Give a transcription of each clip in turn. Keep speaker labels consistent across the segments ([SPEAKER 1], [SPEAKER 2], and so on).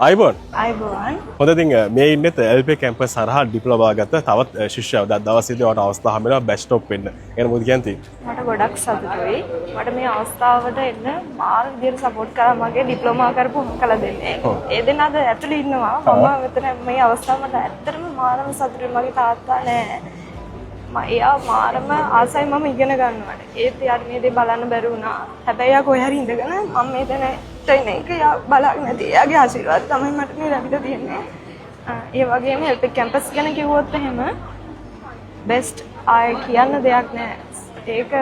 [SPEAKER 1] අයිබෝන්
[SPEAKER 2] අයිබෝන්
[SPEAKER 1] හොඳ ඉතින් මේ ඉන්නෙත් LP කැම්පස් හරහා ඩිප්ලෝමා ගත්ත තවත් ශිෂ්‍යයෙක් අද දවසේදී ඔයාලට අවස්ථාව හම්බෙනවා බැච් ස්ටොප් වෙන්න. එහෙනම් මොකද කියන්නේ?
[SPEAKER 2] මට ගොඩක් සතුටුයි. මට මේ අවස්ථාවට එන්න මාර විදියට සපෝට් කරා මගේ ඩිප්ලෝමා කරපු කල දෙන්නේ. ඒ දෙනාද ඇතුළේ ඉන්නවා. මම මෙතන මේ අවස්ථාව මට ඇත්තටම මාරම සතුටුයි. මගේ තාත්තා නෑ. එයා මාරම ආසයි මම ඉගෙන ගන්නවට. ඒත් යාට මේ දේ බලන්න බැරි වුණා. හැබැයි යා කොහේ හරි ඉඳගෙන මම මෙතන ඉන්න එක යා බලාගෙන නැති. එයාගේ ආශිර්වාද තමයි මට මේ ලැබිලා තියෙන්නේ. ඒ වගේම LP කැම්පස් ගැන කිව්වොත් එහෙම බෙස්ට් ආය කියන්න දෙයක් නෑ. ඒක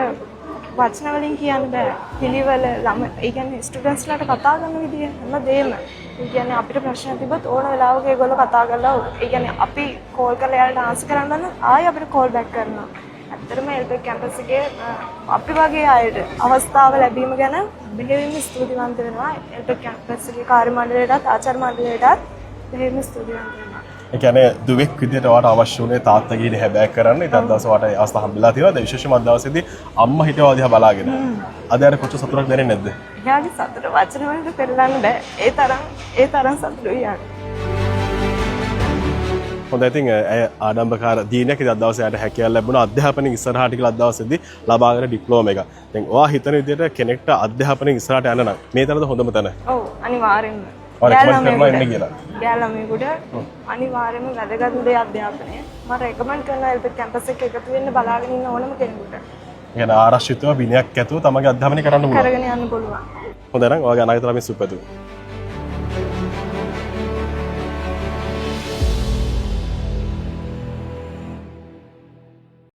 [SPEAKER 2] වචන වලින් කියන්න බෑ. පිළිවෙල ඒ කියන්නේ ස්ටුඩන්ට්ස්ලාට කතා කරන විදිය හැමදේම. ඒ කියන්නේ අපිට ප්‍රශ්න තිබ්බොත් ඕන වෙලාවක ඒගොල්ලෝ කතා කරලා ඒ කියන්නේ අපි කෝල් කරලා එයාලට ආන්සර් කරන්න නම් ආයෙ අපිට කෝල් බෑක් කරනවා. ඇත්තටම LP කැම්පස් එකේ අපි වගේ අයට අවස්ථාව ලැබීම ගැන බෙහෙවින්ම ස්තුතිවන්ත වෙනවා. LP කැම්පස් එකේ කාර්ය මණ්ඩලයටත් ආචාර්ය මණ්ඩලයටත් බෙහෙවින්ම ස්තුතිවන්ත වෙනවා.
[SPEAKER 1] ඒ කියන්නේ දුවෙක් විදියට ඔයාලට අවශ්‍ය වුණේ තාත්තගේ ඉර හැබෑ කරන්න. ඉතින් අද දවසේ ඔයාලට අවස්ථාව හම්බෙලා තියෙනවා. ඒ විශේෂම අද දවසේදී අම්මා හිටව දිහා බලාගෙන. අද අර කොච්චර සතුටක් දැනෙන්නේ නැද්ද?
[SPEAKER 2] එයාගේ සතුට වචන වලින් පෙන්නන්න බෑ. ඒ තරම් සතුටුයි යා.
[SPEAKER 1] හොඳයි ඉතින් ආඩම්බරකාර දිනයක් ඉතින් අද දවසේ යාට හැකියාව ලැබුණා අධ්‍යාපනයේ ඉස්සරහට කියලා අද දවසේදී ලබාගෙන ඩිප්ලෝමා එක. දැන් ඔයා හිතන විදියට කෙනෙක්ට අධ්‍යාපනයේ ඉස්සරහට යන්න නම් මේ තැනද හොඳම තැන?
[SPEAKER 2] ඔව් අනිවාර්යෙන්ම. යාළමේකට අනිවාර්යයෙන්ම වැදගත් දේ අධ්‍යාපනය. මම රෙකමන්ඩ් කරනවා LP කැම්පස් එකේ එකතු වෙන්න බලාගෙන ඉන්න ඕනම කෙනෙකුට.
[SPEAKER 1] يعني ආරක්ෂිතව විනයක් ඇතුව තමගේ අධ්‍යාපනය කරන්න පුළුවන්.
[SPEAKER 2] කරගෙන යන්න පුළුවන්.
[SPEAKER 1] හොඳයි නම් ඔයාගේ අනාගත ළමයි සුපදු.